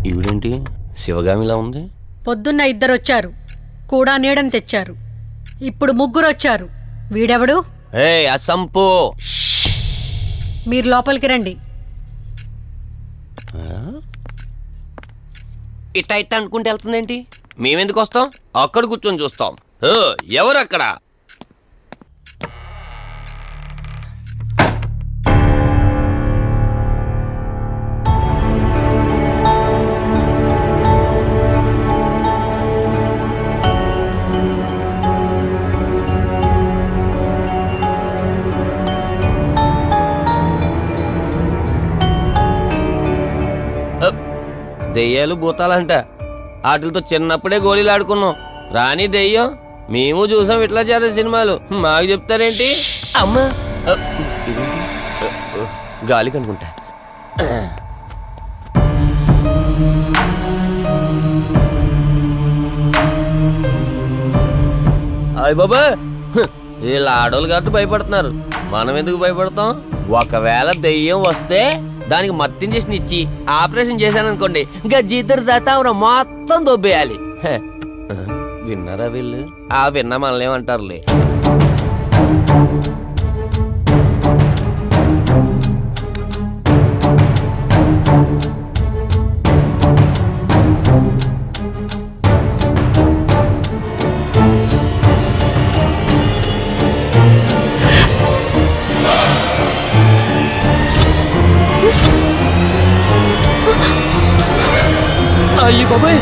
ఈవిడేంటి శివగామిలా ఉంది? పొద్దున్న 2 వచ్చారు, కూడా నీడని తెచ్చారు. ఇప్పుడు 3 వచ్చారు. వీడెవడు? అసంపు. మీరు లోపలికి రండి. ఇట్ట ఇట్ట అనుకుంటే వెళ్తుందేంటి? మేమెందుకు వస్తాం? అక్కడ కూర్చొని చూస్తాం. ఎవరు అక్కడ? దెయ్యాలు భూతాలంట. వాటితో చిన్నప్పుడే గోళీలు ఆడుకున్నాం. రాని దెయ్యం మేము చూసాం ఇట్లా చేరే సినిమాలు. మాకు చెప్తారేంటి? అమ్మా గాలి కనుకుంటా. అయ్య బాబా, వీళ్ళ ఆడోళ్ళు కాబట్టి భయపడుతున్నారు. మనం ఎందుకు భయపడతాం? ఒకవేళ దెయ్యం వస్తే దానికి మత్తు ఇంజెక్షన్ ఇచ్చి ఆపరేషన్ చేశాననుకోండి, ఇంకా జీతరు దాతావరం మొత్తం దొబ్బేయాలి. విన్నారా వీళ్ళు? విన్నా మనల్ని ఏమంటారులే. అయ్యి బాబాయ్,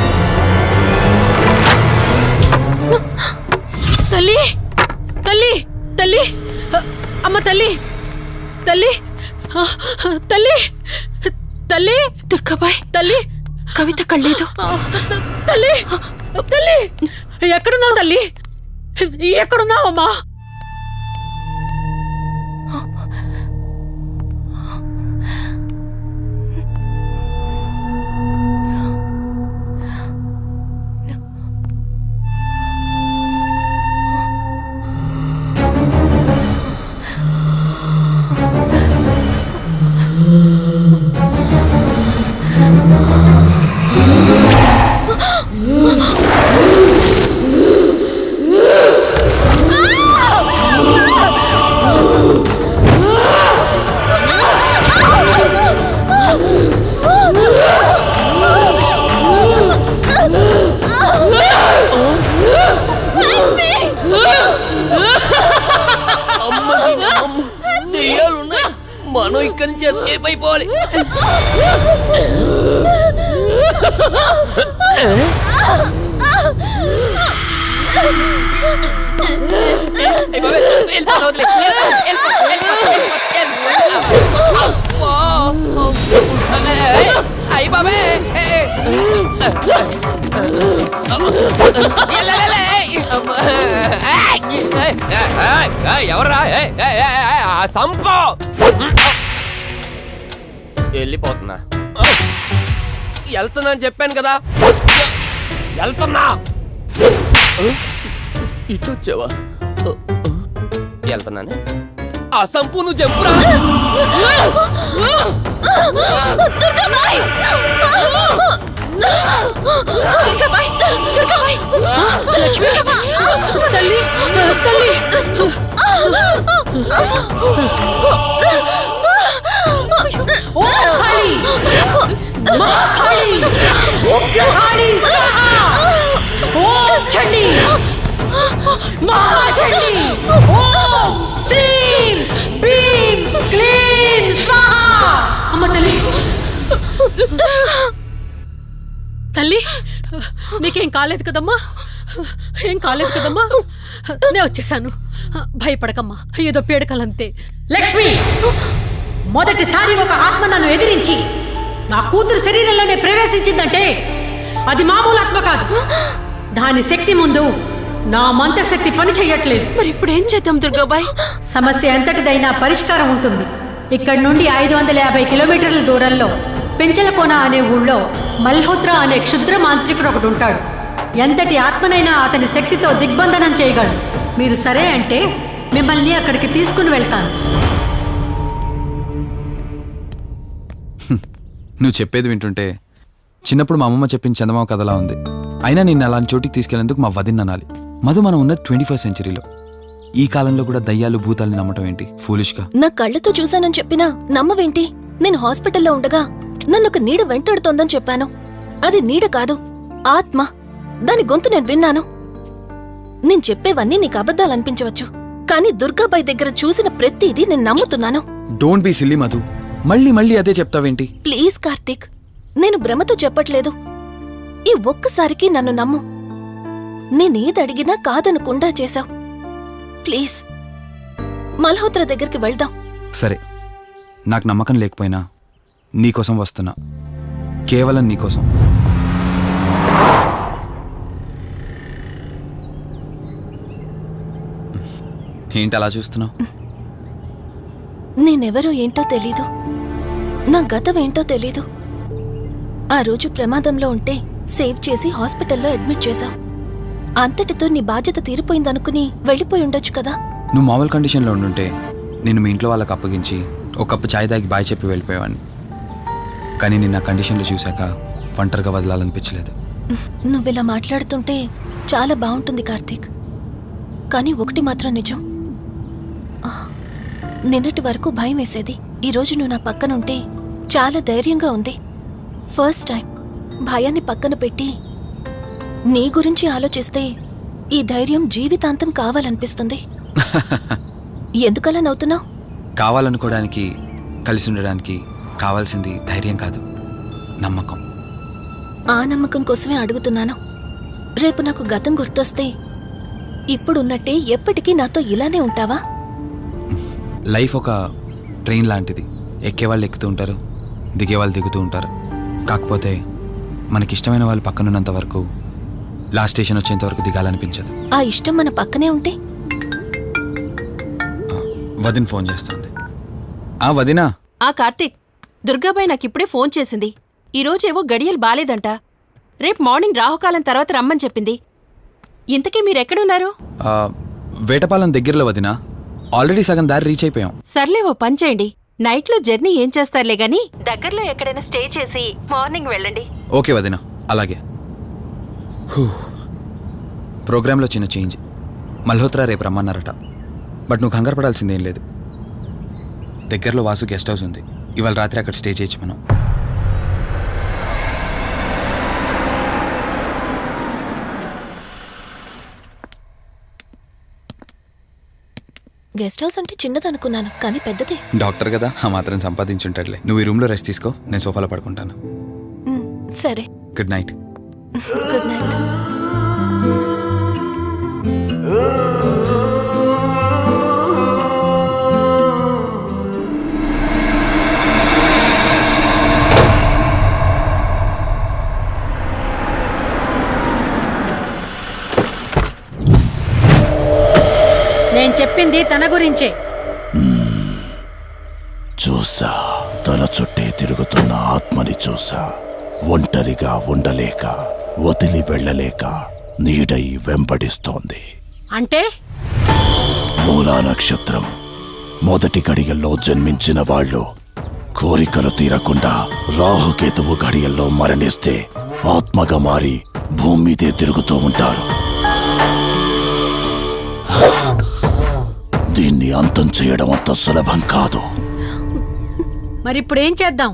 తల్లి తల్లి తల్లి, అమ్మ తల్లి తల్లి తల్లి తల్లి, దుర్గాబాయ్ తల్లి కవిత కళ్ళేదు. తల్లి తల్లి, ఎక్కడున్నావు తల్లి? ఎక్కడున్నావమ్మా? మనం ఇక్కడి నుంచి ఎస్కేప్ అయిపోవాలి. అయ్యి బాబే, ఎవర్రా? సంపో. వెళ్ళిపోతున్నా. వెళ్తున్నా అని చెప్పాను కదా. వెళ్తున్నా. ఇటు వచ్చావా? వెళ్తున్నాను. ఆ సంపు నువ్వు చెప్పురా. తల్లి తల్లి, తల్లి మీకేం కాలేదు కదమ్మా? ఏం కాలేదు కదమ్మా? నేను వచ్చేసాను. భయపడకమ్మా, ఏదో పేడకలంతే. లక్ష్మి, మొదటిసారి ఒక ఆత్మ నన్ను ఎదిరించి నా కూతురు శరీరంలోనే ప్రవేశించిందంటే అది మామూలు ఆత్మ కాదు. దాని శక్తి ముందు నా మంత్రశక్తి పని చెయ్యట్లేదు. మరి ఇప్పుడు ఏం చేద్దాం దుర్గాబాయ్? సమస్య ఎంతటిదైనా పరిష్కారం ఉంటుంది. ఇక్కడి నుండి 550 కిలోమీటర్ల దూరంలో పెంచలకోన అనే ఊళ్ళో మల్హోత్రా అనే క్షుద్ర మాంత్రికుడు ఒకడు ఉంటాడు. ఎంతటి ఆత్మనైనా అతని శక్తితో దిగ్బంధనం చేయగలడు. మీరు సరే అంటే మిమ్మల్ని అక్కడికి తీసుకుని వెళ్తాను. నువ్వు చెప్పేది వింటుంటే చిన్నప్పుడు మా అమ్మమ్మ చెప్పిన చందమామ కథలా ఉంది. అయినా నిన్ను అలాంటి చోటికి తీసుకెళ్లేందుకు మా వదిన అనాలి. మధు, మనం ఉన్నది 21st సెంచరీలో. ఈ కాలంలో కూడా దయ్యాలు భూతాల్ని నమ్మటం ఏంటి ఫూలిష్గా? నా కళ్ళతో చూశానని చెప్పినా నమ్మవేంటి? నేను హాస్పిటల్లో ఉండగా నన్ను ఒక నీడ వెంటాడుతోందని చెప్పాను. అది నీడ కాదు, ఆత్మ. దాని గొంతు నేను విన్నాను. నేను చెప్పేవన్నీ నీకు అబద్ధాలనిపించవచ్చు, కానీ దుర్గాబాయ్ దగ్గర చూసిన ప్రతిదీ నేను నమ్ముతున్నాను. Don't be silly Madhu. మళ్ళీ మళ్ళీ అదే చెప్తావేంటి? ప్లీజ్ కార్తీక్, నేను భ్రమతో చెప్పట్లేదు. ఈ ఒక్కసారికి నన్ను నమ్ము. నేనేది అడిగినా కాదనకుండా చేశావు. ప్లీజ్, మల్హోత్రా దగ్గరికి వెళ్దాం. సరే, నాకు నమ్మకం లేకపోయినా నీకోసం వస్తున్నా. కేవలం నీకోసం. ఏంటి అలా చూస్తున్నావు? నేనెవరో ఏంటో తెలీదు, నా గతం ఏంటో తెలీదు. ఆ రోజు ప్రమాదంలో ఉంటే సేవ్ చేసి హాస్పిటల్లో అడ్మిట్ చేశావు. అంతటితో నీ బాధ్యత తీరిపోయిందనుకుని వెళ్ళిపోయి ఉండొచ్చు కదా. నువ్వు మామూలు కండిషన్లో ఉండుంటే నేను మీ ఇంట్లో వాళ్ళకి అప్పగించి ఒక కప్పు ఛాయ్ తాగి బాయ్ చెప్పి వెళ్ళిపోయేవాడిని. కానీ నేను నా కండిషన్లో చూశాక ఒంటరిగా వదలాలనిపించలేదు. నువ్విలా మాట్లాడుతుంటే చాలా బాగుంటుంది కార్తీక్. కానీ ఒకటి మాత్రం నిజం, నిన్నటి వరకు భయం వేసేది. ఈరోజు నువ్వు నా పక్కనుంటే చాలా ధైర్యంగా ఉంది. ఫస్ట్ టైం భయాన్ని పక్కన పెట్టి నీ గురించి ఆలోచిస్తే ఈ ధైర్యం జీవితాంతం కావాలనిపిస్తుంది. ఎందుకలా నవ్వుతున్నావు? కావాలనుకోవడానికి, కలిసి ఉండడానికి కావాల్సింది ధైర్యం కాదు, నమ్మకం. ఆ నమ్మకం కోసమే అడుగుతున్నాను. రేపు నాకు గతం గుర్తొస్తే ఇప్పుడున్నట్టే ఎప్పటికీ నాతో ఇలానే ఉంటావా? లైఫ్ ఒక ట్రైన్ లాంటిది. ఎక్కేవాళ్ళు ఎక్కుతూ ఉంటారు, దిగేవాళ్ళు దిగుతూ ఉంటారు. కాకపోతే మనకిష్టమైన వాళ్ళు పక్కనున్నంత వరకు, లాస్ట్ స్టేషన్ వచ్చేంత వరకు దిగాలనిపించదు. ఆ ఇష్టం మన పక్కనే ఉంటే? వదిన ఫోన్ చేస్తుంది. వదినా. కార్తీక్, దుర్గాబాయ్ నాకిప్పుడే ఫోన్ చేసింది. ఈరోజేవో గడియలు బాలేదంట. రేపు మార్నింగ్ రాహుకాలం తర్వాత రమ్మని చెప్పింది. ఇంతకీ మీరెక్కడున్నారు? వేటపాలెం దగ్గరలో వదినా. ఆల్రెడీ సగం దారి రీచ్ అయిపోయాం. సర్లే, ఓ పని చేయండి. నైట్లో జర్నీ ఏం చేస్తారులే గాని దగ్గరలో ఎక్కడైనా స్టే చేసి మార్నింగ్ వెళ్ళండి. ఓకే వదినా, అలాగే. ప్రోగ్రాంలో చిన్న చేంజ్. మల్హోత్రా రేపు రమ్మన్నారట. బట్ నువ్వు కంగారు పడాల్సిందేం లేదు. దగ్గరలో వాసు గెస్ట్ హౌస్ ఉంది. ఇవాళ రాత్రి అక్కడ స్టే చేయొచ్చు మనం. గెస్ట్ హౌస్ అంటే చిన్నదనుకున్నాను, కానీ పెద్దదే. డాక్టర్ కదా, ఆ మాత్రం సంపాదించుంటాడులే. నువ్వు ఈ రూమ్లో రెస్ట్ తీసుకో, నేను సోఫాలో పడుకుంటాను. సరే, గుడ్ నైట్. Good night. నేను చెప్పింది తన గురించే. చూసా, తన చుట్టే తిరుగుతున్న ఆత్మని చూసా. ఒంటరిగా ఉండలేక, వదిలి వెళ్ళలేక నీడై వెంబడిస్తోంది. అంటే మూలా నక్షత్రం మొదటి గడియల్లో జన్మించిన వాళ్ళు కోరికలు తీరకుండా రాహుకేతువు గడియల్లో మరణిస్తే ఆత్మగా మారి భూమి మీదే తిరుగుతూ ఉంటారు. దీన్ని అంతం చేయడం అంత సులభం కాదు. మరిప్పుడేం చేద్దాం?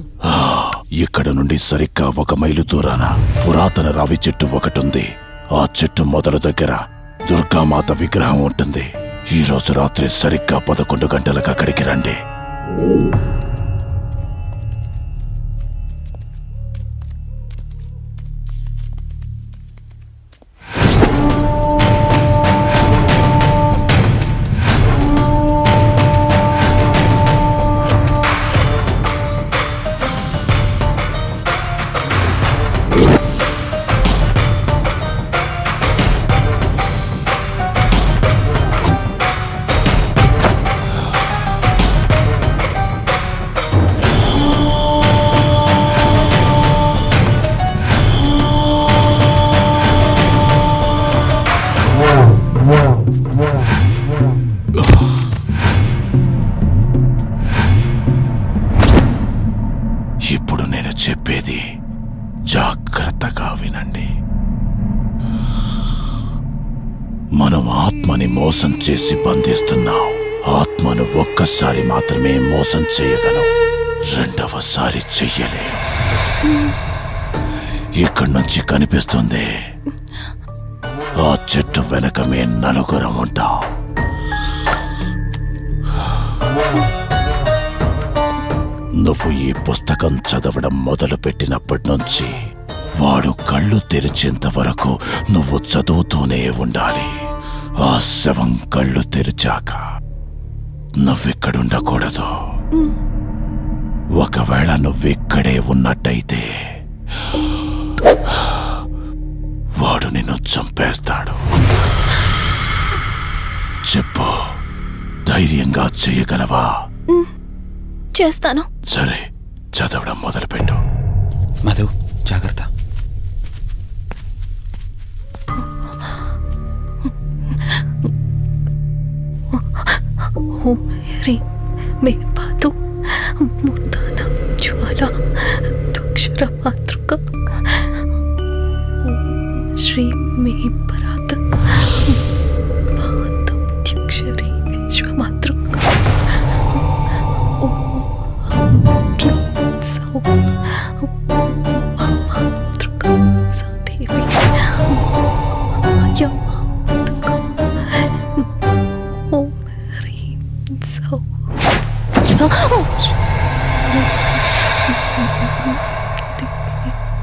ఇక్కడ నుండి సరిగ్గా 1 మైలు దూరాన పురాతన రావి చెట్టు ఒకటుంది. ఆ చెట్టు మొదలు దగ్గర దుర్గామాత విగ్రహం ఉంటుంది. ఈ రోజు రాత్రి సరిగ్గా 11 గంటలకు అక్కడికి రండి. జాగ్రత్తగా వినండి. మనం ఆత్మని మోసం చేసి బంధిస్తున్నాం. ఆత్మను ఒక్కసారి మాత్రమే మోసం చేయగలం, రెండవసారి చెయ్యలే. ఇక్కడి నుంచి కనిపిస్తుంది, ఆ చెట్టు వెనకమే నలుగురం ఉంటాం. నువ్వు ఈ పుస్తకం చదవడం మొదలు పెట్టినప్పటి నుంచి వాడు కళ్ళు తెరిచేంత వరకు నువ్వు చదువుతూనే ఉండాలి. ఆ శవం కళ్ళు తెరిచాక నువ్విక్కడుండకూడదు. ఒకవేళ నువ్విక్కడే ఉన్నట్టయితే వాడు నిన్ను చంపేస్తాడు. చెప్పు, ధైర్యంగా చేయగలవా? చేస్తాను. సరే, చదవడం మొదలుపెట్టు. మధు, జాగ్రత్త. ఓం హ్రీం మే పాతు మూర్ధాన జ్వాల త్వక్షర మాతృక. ఓం శ్రీం మే పరాత పాతం త్యక్షరీ విశ్వమాతృక. ఓం క్లీం సౌ మాతృక సాదేవి యమాతృక. ఓం హ్రీం సౌ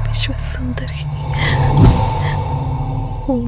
విశ్వసుందరి. ఓం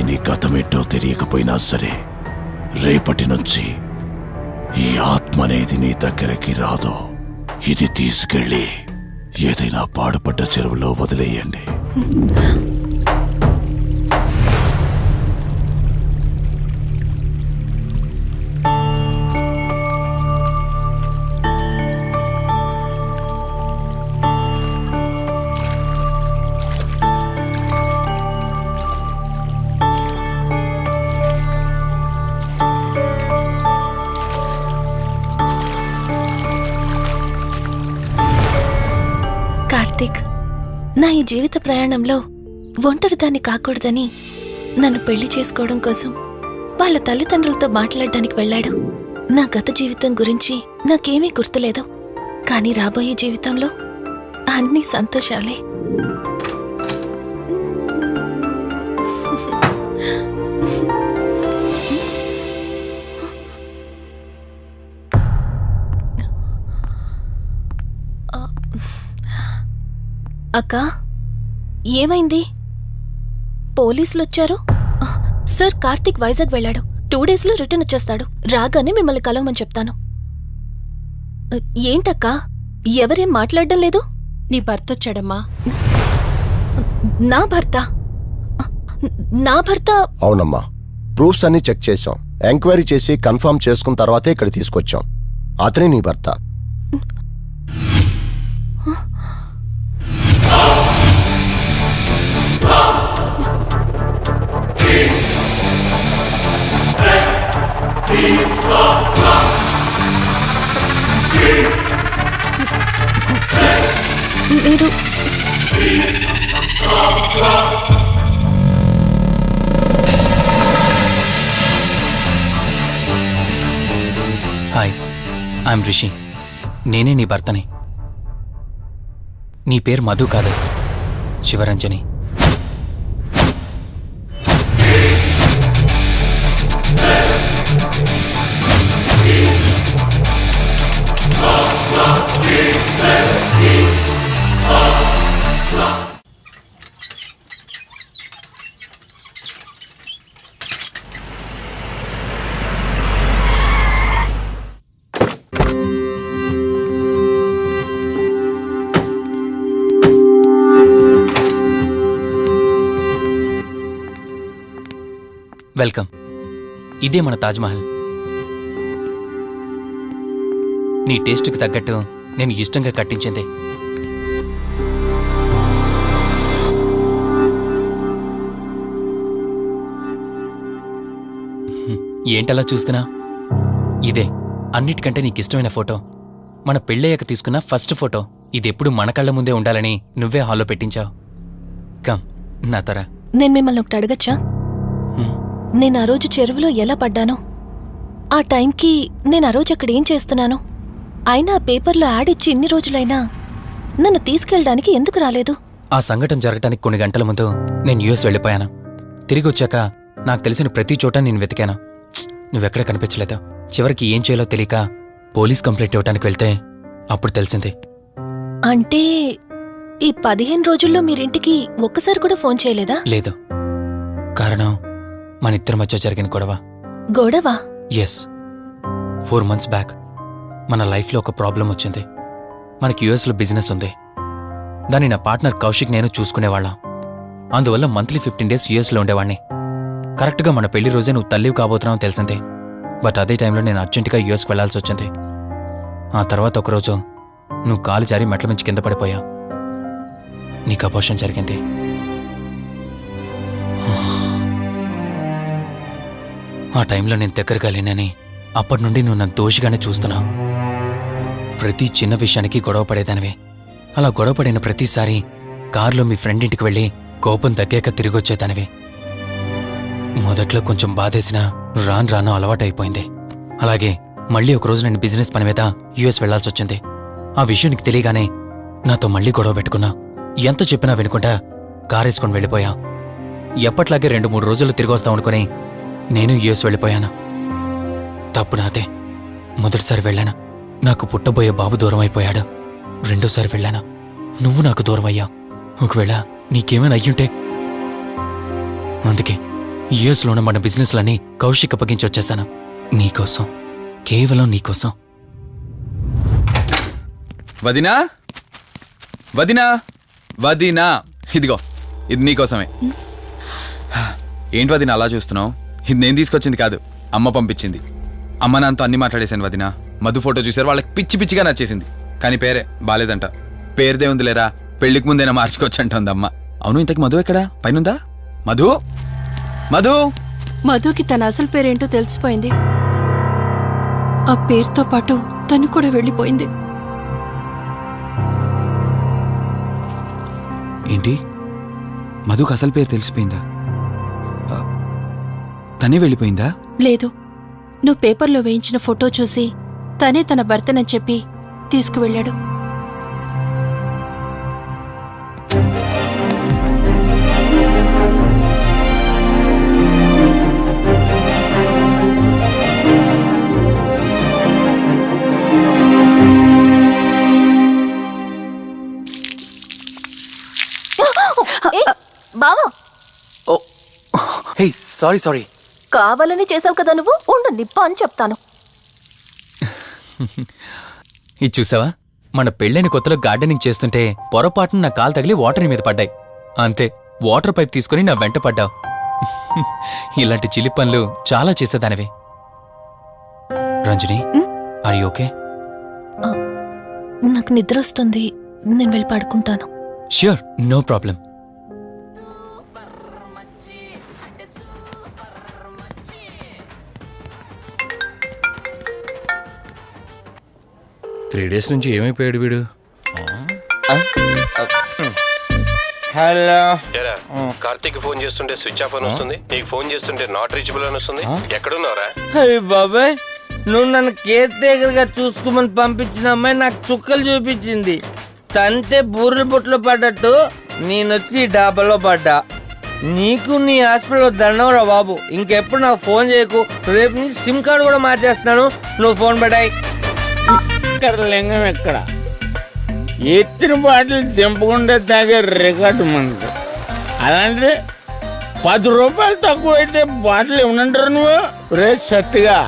నీ గతమేంటో తెలియకపోయినా సరే, రేపటి నుంచి ఈ ఆత్మ అనేది నీ దగ్గరికి రాదు. ఇది తీసుకెళ్ళి ఏదైనా పాడుపడ్డ చెరువులో వదిలేయండి. కార్తీక్, నా ఈ జీవిత ప్రయాణంలో ఒంటరిదాన్ని కాకూడదని నన్ను పెళ్లి చేసుకోవడం కోసం వాళ్ళ తల్లిదండ్రులతో మాట్లాడడానికి వెళ్ళాడు. నా గత జీవితం గురించి నాకేమీ గుర్తులేదు, కానీ రాబోయే జీవితంలో అన్ని సంతోషాలే. అక్కా, ఏమైంది? పోలీసులు వచ్చారు. సార్, కార్తీక్ వైజాగ్ వెళ్ళాడు. 2 డేస్లో రిటర్న్ వచ్చేస్తాడు. రాగానే మిమ్మల్ని కలవమని చెప్తాను. ఏంటక్కా, ఎవరేం మాట్లాడడం లేదు? నీ భర్త వచ్చాడమ్మా. నా భర్త నా భర్త అవునమ్మా, ప్రూఫ్స్ అన్ని చెక్ చేశాం. ఎంక్వైరీ చేసి కన్ఫర్మ్ చేసుకున్న తర్వాతే ఇక్కడ తీసుకొచ్చాం. అతనే నీ భర్త. మీరు హాయ్, ఐఎమ్ రిషి. నేనే నీ భర్తని. నీ పేరు మధు కాదు, శివరంజని. వెల్కమ్. ఇదే మన తాజ్మహల్. నీ టేస్ట్కి తగ్గట్టు నేను ఇష్టంగా కట్టించింది. ఏంటలా చూస్తున్నా? ఇదే అన్నిటికంటే నీకిష్టమైన ఫోటో. మన పెళ్ళయ్యాక తీసుకున్న ఫస్ట్ ఫోటో. ఇదెప్పుడు మన కళ్ళ ముందే ఉండాలని నువ్వే హాల్లో పెట్టించావు. కమ్ నా తర. నేను మిమ్మల్ని ఒకటి అడగచ్చా? నేను ఆ రోజు చెరువులో ఎలా పడ్డానో, ఆ టైంకి నేను ఆ రోజు అక్కడ ఏం చేస్తున్నానో, అయినా ఆ పేపర్లో యాడ్ ఇచ్చి ఇన్ని రోజులైనా నన్ను తీసుకెళ్ళడానికి ఎందుకు రాలేదు? ఆ సంఘటన జరగటానికి కొన్ని గంటల ముందు నేను యుఎస్ వెళ్ళిపోయాను. తిరిగి వచ్చాక నాకు తెలిసిన ప్రతి చోట నేను వెతికాను. నువ్వెక్కడ కనిపించలేదు. చివరికి ఏం చేయాలో తెలియక పోలీస్ కంప్లైంట్ ఇవ్వడానికి వెళ్తే అప్పుడు తెలిసింది. అంటే ఈ 15 రోజుల్లో మీరింటికి ఒక్కసారి కూడా ఫోన్ చేయలేదా? లేదు. కారణం మన ఇద్దరి మధ్య జరిగిన గొడవ. గొడవ? ఎస్. 4 months బ్యాక్ మన లైఫ్లో ఒక ప్రాబ్లం వచ్చింది. మనకి యుఎస్లో బిజినెస్ ఉంది. దాన్ని నా పార్ట్నర్ కౌశిక్ నేను చూసుకునేవాళ్ళం. అందువల్ల మంత్లీ 15 days యుఎస్లో ఉండేవాణ్ణి. కరెక్ట్గా మన పెళ్లి రోజే నువ్వు తల్లివి కాబోతున్నావు తెలిసింది. బట్ అదే టైంలో నేను అర్జెంటుగా యుఎస్కి వెళ్లాల్సి వచ్చింది. ఆ తర్వాత ఒకరోజు నువ్వు కాలు జారి మెట్ల మించి కింద పడిపోయావు. నీకు అబోర్షన్ జరిగింది. ఆ టైంలో నేను దగ్గరగా లేనని అప్పటి నుండి నువ్వు నన్ను దోషిగానే చూస్తున్నావు. ప్రతి చిన్న విషయానికి గొడవ పడేదానివే. అలా గొడవ పడిన ప్రతిసారి కారులో మీ ఫ్రెండ్ ఇంటికి వెళ్ళి కోపం తగ్గాక తిరిగొచ్చేదానివి. మొదట్లో కొంచెం బాధేసినా రాను రాను అలవాటైపోయింది. అలాగే మళ్ళీ ఒకరోజు నేను బిజినెస్ పని మీద యుఎస్ వెళ్లాల్సి వచ్చింది. ఆ విషయం నీకు తెలియగానే నాతో మళ్ళీ గొడవ పెట్టుకున్నా. ఎంత చెప్పినా వినుకుంటా కారేసుకొని వెళ్ళిపోయా. ఎప్పట్లాగే 2-3 రోజుల్లో తిరిగి వస్తామనుకుని నేను యుఎస్ వెళ్ళిపోయాను. తప్పు నాదే. మొదటిసారి వెళ్ళాను, నాకు పుట్టబోయే బాబు దూరం అయిపోయాడు. రెండోసారి వెళ్ళాను, నువ్వు నాకు దూరం అయ్యా. ఒకవేళ నీకేమైనా అయ్యుంటే. అందుకే యుఎస్లోనే మన బిజినెస్లన్నీ కౌశిక్ అప్పగించి వచ్చేసాను. నీకోసం, కేవలం నీకోసం. వదినా, వదినా, వదినా, ఇదిగో ఇది నీకోసమే. ఏంటి వదినా అలా చూస్తున్నావు? ఇది నేను తీసుకొచ్చింది కాదు, అమ్మ పంపించింది. అమ్మ నాన్నతో అన్ని మాట్లాడేశాను వదినా. మధు ఫోటో చూశారు, వాళ్ళకి పిచ్చి పిచ్చిగా నచ్చేసింది. కానీ పేరే బాలేదంట. పేరుదే ఉందిలేరా, పెళ్లికి ముందైనా మార్చుకోవచ్చంటుంది అమ్మ. అవును, ఇంతకి మధు ఎక్కడా? పైనుందా? మధు, మధు. మధుకి తన అసలు పేరేంటో తెలిసిపోయింది. ఆ పేరుతో పాటు తను కూడా వెళ్ళిపోయింది. ఏంటి? మధుకు అసలు పేరు తెలిసిపోయిందా? తనే వెళ్ళిపోయిందా? లేదు, నువ్వు పేపర్లో వేయించిన ఫోటో చూసి తనే తన భర్తనని చెప్పి తీసుకువెళ్ళాడు. బావా, హే, సారీ సారీ. కావాలని చేసావు కదా నువ్వు. ఉండు, నిప్ప అని చెప్తాను. ఇది చూసావా? మన పెళ్ళైన కొత్తలో గార్డెనింగ్ చేస్తుంటే పొరపాటున నా కాలు తగిలి వాటర్ మీద పడ్డాయి. అంతే, వాటర్ పైప్ తీసుకుని నా వెంట పడ్డావు. ఇలాంటి చిలి పనులు చాలా చేసేదానివే. Ranjani, are you okay? నాకు నిద్ర వస్తుంది, నేను వెళ్ళి పడుకుంటాను. Sure, no problem. Three days నుంచి ఏమైపోయాడు వీడు? హలో. కార్తీక్ ఫోన్ చేస్తుంటే స్విచ్ ఆఫ్ అని వస్తుంది, నీకు ఫోన్ చేస్తుంటే నాట్ రీచబుల్ అని వస్తుంది. ఎక్కడున్నారా? అయ్య బాబాయ్, నువ్వు నన్ను కేర్ టేకర్ గా చూసుకోమని పంపించిన అమ్మాయి నాకు చుక్కలు చూపించింది. తంతే బూరెల బుట్టలో పడ్డట్టు నేనొచ్చి డాబాలో పడ్డా. నీకు నీ హాస్పిటల్లో దండవరా బాబు. ఇంకెప్పుడు నాకు ఫోన్ చేయకు. రేపు నీ సిమ్ కార్డు కూడా మార్చేస్తున్నాను. నువ్వు ఫోన్ పెట్టాయి. లింగం ఎక్కడ ఎత్తిన బాటిల్ దింపకుండా తాగే రికార్డు మనకు. అలాంటిది 10 రూపాయలు తక్కువ అయితే బాటిల్ ఇవ్వనంటారు నువ్వు. రే సత్తిగా,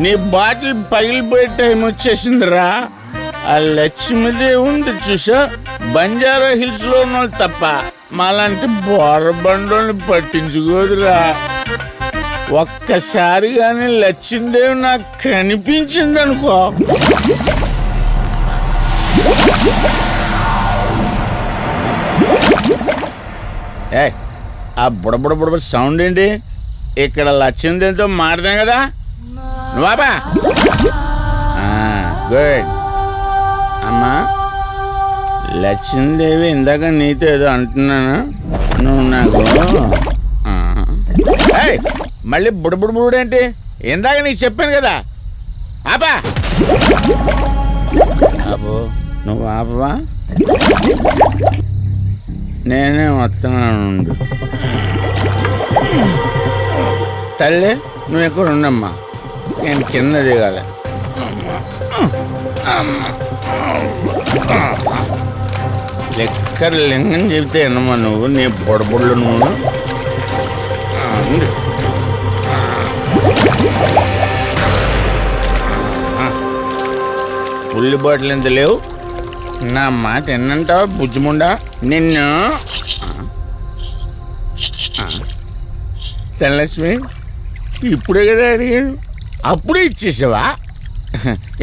నీ బాటిల్ పగిలిపోయే టైం వచ్చేసిందిరా. ఆ లక్ష్మీదేవి ఉంది చూసా, బంజారా హిల్స్ లో ఉన్న తప్ప మాలాంటి బోరబండోని పట్టించుకోదురా. ఒక్కసారి కానీ లక్ష్మీదేవి నాకు కనిపించింది అనుకో, ఏ ఆ బుడబుడ సౌండ్ ఏంటి? ఇక్కడ లక్ష్మీదేవితో మాట్లాడాం కదా నువ్వా? గుడ్. అమ్మా లక్ష్మీదేవి, ఇందాక నీతో ఏదో అంటున్నాను, నువ్వు నాకు మళ్ళీ బుడబుడేంటి? ఇందాక నీకు చెప్పాను కదా. ఆపా ఆపో, నువ్వు ఆపవా? నేనే వస్తున్నాను. తల్లి నువ్వు ఎక్కడ ఉండమ్మా, నేను కింద దిగాలి. లెక్కర లింగం చెబితే ఎన్నమ్మా నువ్వు, నీ బొడబుళ్ళు నువ్వు. పుల్లి బాటిల్ ఎంత లేవు, నా మాట ఎన్నంటావా బుజ్జిముండా నిన్ను? ధనలక్ష్మి, ఇప్పుడే కదా అడిగాడు, అప్పుడే ఇచ్చేసావా?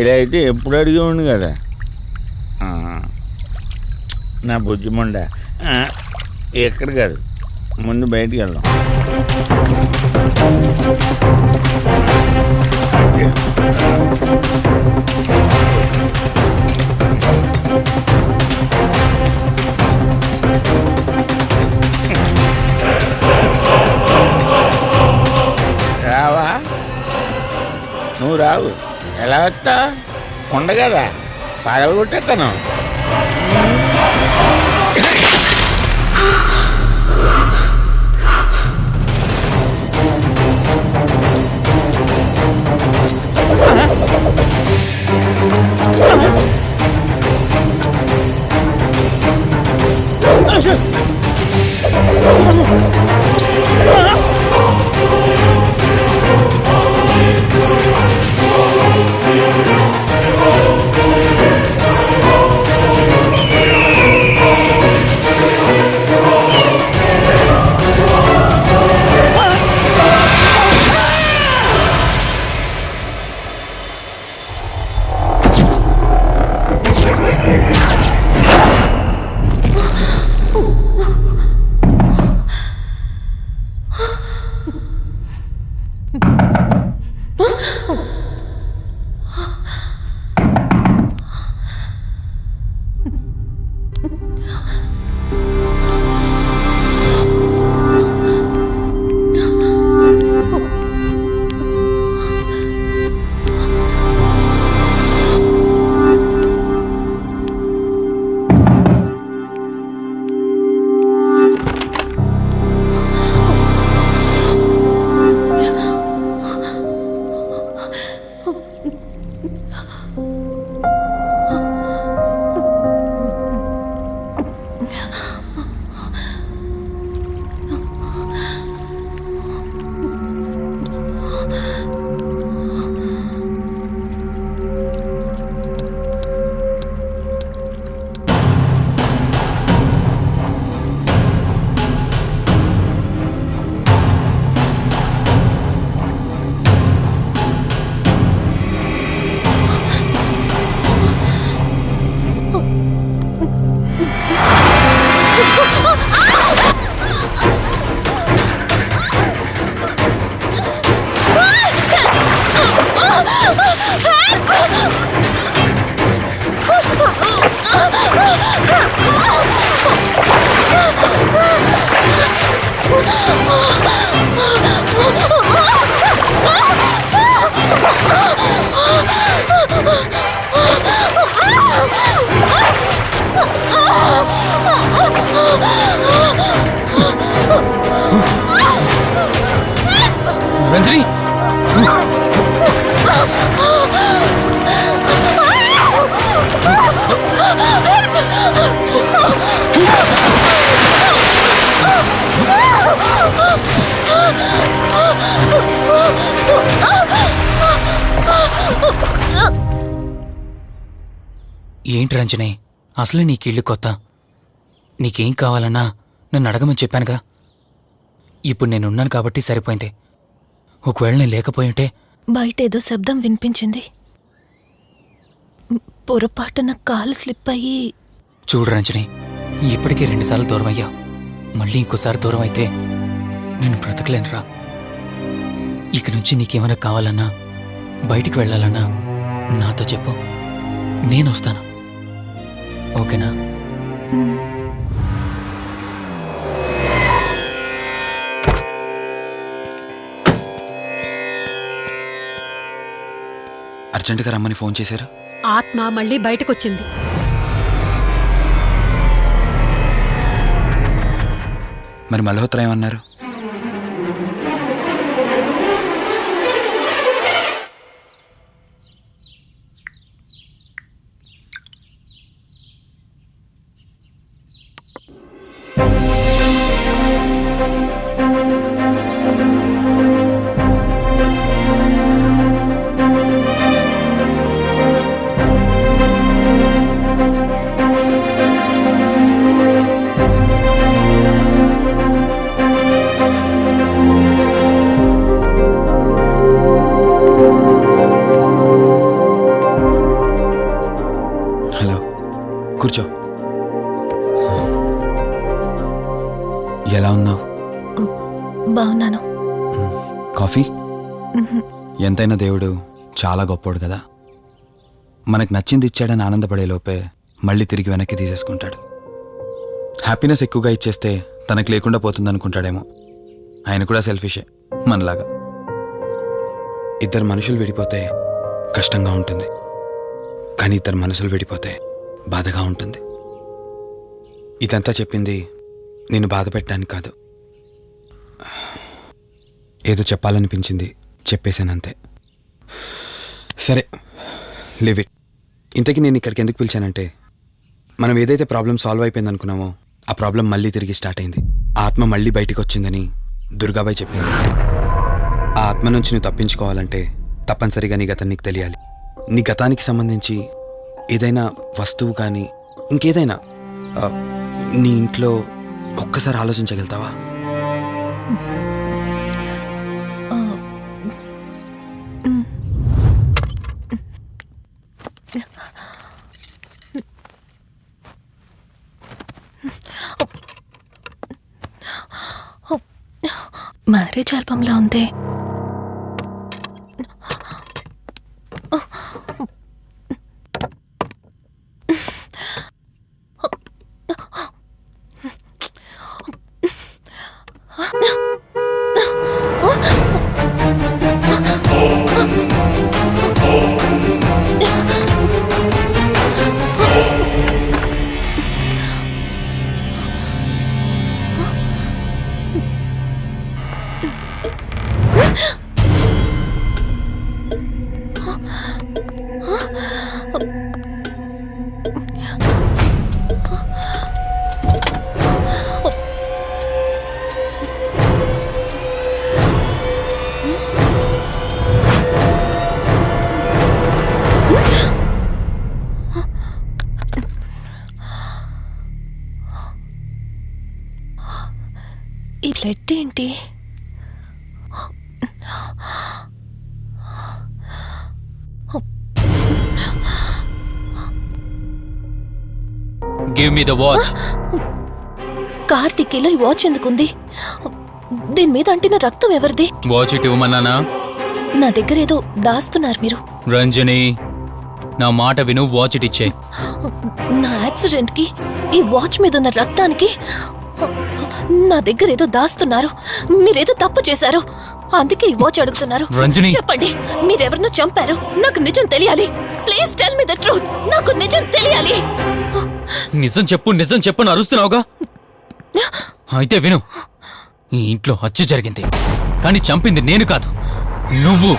ఇలా అయితే ఎప్పుడు అడిగేవాడు కదా నా బుజ్జిముండా. ఎక్కడ కాదు, ముందు బయటికి వెళ్దాం. రావా? నువ్వు రావు. ఎలా వస్తా? కొండ కదా, పగలగొట్టేస్తాను. రంజని ఏంటి రంజని, అసలే నీకు ఇల్లు కొత్త. నీకేం కావాలన్నా నన్ను అడగమని చెప్పానుగా. ఇప్పుడు నేనున్నాను కాబట్టి సరిపోయింది. ఒకవేళ నేను లేకపోయింటే బయట ఏదో శబ్దం వినిపించింది. పొరపాటున కాలు స్లిప్ అయ్యి. చూడు రంజని, ఇప్పటికే 2 సార్లు దూరం అయ్యా. మళ్ళీ ఇంకోసారి దూరం అయితే నేను బ్రతకలేనురా. ఇక నుంచి నీకేమైనా కావాలన్నా, బయటికి వెళ్ళాలన్నా నాతో చెప్పు, నేను వస్తాను. ఓకేనా? అర్జెంటుగా రమ్మని ఫోన్ చేశారా? ఆత్మ మళ్ళీ బయటకొచ్చింది. మరి మల్హోత్రా ఏమన్నారు? హలో, కూర్చో. ఎలా ఉన్నావు? బాగున్నాను. కాఫీ? ఎంతైనా దేవుడు చాలా గొప్పోడు కదా. మనకు నచ్చింది ఇచ్చాడని ఆనందపడే లోపే మళ్ళీ తిరిగి వెనక్కి తీసేసుకుంటాడు. హ్యాపీనెస్ ఎక్కువగా ఇచ్చేస్తే తనకు లేకుండా పోతుందనుకుంటాడేమో. ఆయన కూడా సెల్ఫిషే మనలాగా. ఇద్దరు మనుషులు విడిపోతే కష్టంగా ఉంటుంది, కానీ ఇద్దరు మనసులు విడిపోతే బాధగా ఉంటుంది. ఇదంతా చెప్పింది నేను బాధ పెట్టడానికి కాదు. ఏదో చెప్పాలనిపించింది, చెప్పేశానంతే. సరే, లివ్ ఇట్. ఇంతకీ నేను ఇక్కడికి ఎందుకు పిలిచానంటే, మనం ఏదైతే ప్రాబ్లం సాల్వ్ అయిపోయింది అనుకున్నామో ఆ ప్రాబ్లం మళ్ళీ తిరిగి స్టార్ట్ అయింది. ఆత్మ మళ్ళీ బయటికి వచ్చిందని దుర్గాబాయ్ చెప్పింది. ఆ ఆత్మ నుంచి నువ్వు తప్పించుకోవాలంటే తప్పనిసరిగా నీ గతం నీకు తెలియాలి. నీ గతానికి సంబంధించి ఏదైనా వస్తువు కానీ ఇంకేదైనా నీ ఇంట్లో ఒక్కసారి ఆలోచించగలుగుతావా? మ్యారేజ్ ఆల్బంలా ఉంది. ఈ బ్లడ్ ఏంటి? Give me the watch. Car డిక్కీలో ఈ వాచ్ ఎందుకుంది? దీని మీద అంటిన రక్తం ఎవరిది? వాచ్ ఇటు ఇవ్వమన్నానా? నా దగ్గర ఏదో దాస్తున్నారు మీరు. రంజని, నా మాట విను, వాచ్ ఇటు ఇచ్చే. నా యాక్సిడెంట్ కి ఈ వాచ్ మీద ఉన్న రక్తానికి నా దగ్గర ఏదో దాస్తున్నారు. మీరేదో తప్పు చేశారు, అందుకే ఈ వాచ్ అడుగుతున్నారు. రంజని. చెప్పండి, మీరెవరినో చంపారు. నాకు నిజం తెలియాలి. Please tell me the truth. నాకు నిజం తెలియాలి. నిజం చెప్పు అని అరుస్తున్నావుగా. అయితే విను, ఈ ఇంట్లో హత్య జరిగింది, కానీ చంపింది నేను కాదు, నువ్వు.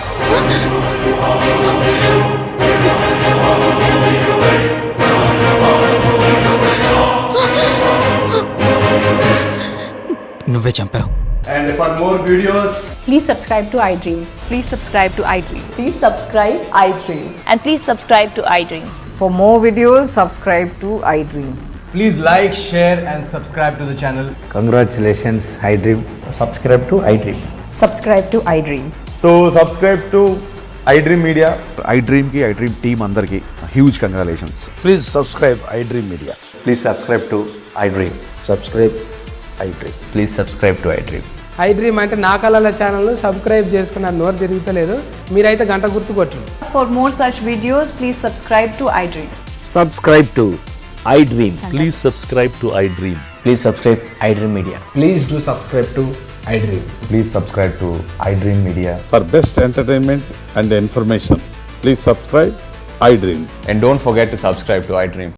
నువ్వే చంపావు. And for more videos, please subscribe to iDream. Please subscribe to iDream. Please subscribe iDream. And please subscribe to iDream. For more videos, subscribe to iDream. please like, share, and subscribe to the channel. Congratulations iDream. Subscribe to iDream. Subscribe to iDream. So subscribe to iDream Media. iDream కి iDream team అందరికి huge congratulations. Please subscribe iDream media. Please subscribe to iDream. Subscribe iDream. Please subscribe to iDream. iDream అంటే నా కళల channel subscribe చేసుకున్న నోరు తిరుగుతలేదు. మీరైతే గంట గుర్తు కొట్టండి. For more such videos, please subscribe to iDream. Subscribe to iDream. Please subscribe to iDream. Please subscribe iDream Media. Please do subscribe to iDream. Please subscribe to iDream media. For best entertainment and information, please subscribe iDream. And don't forget to subscribe to iDream.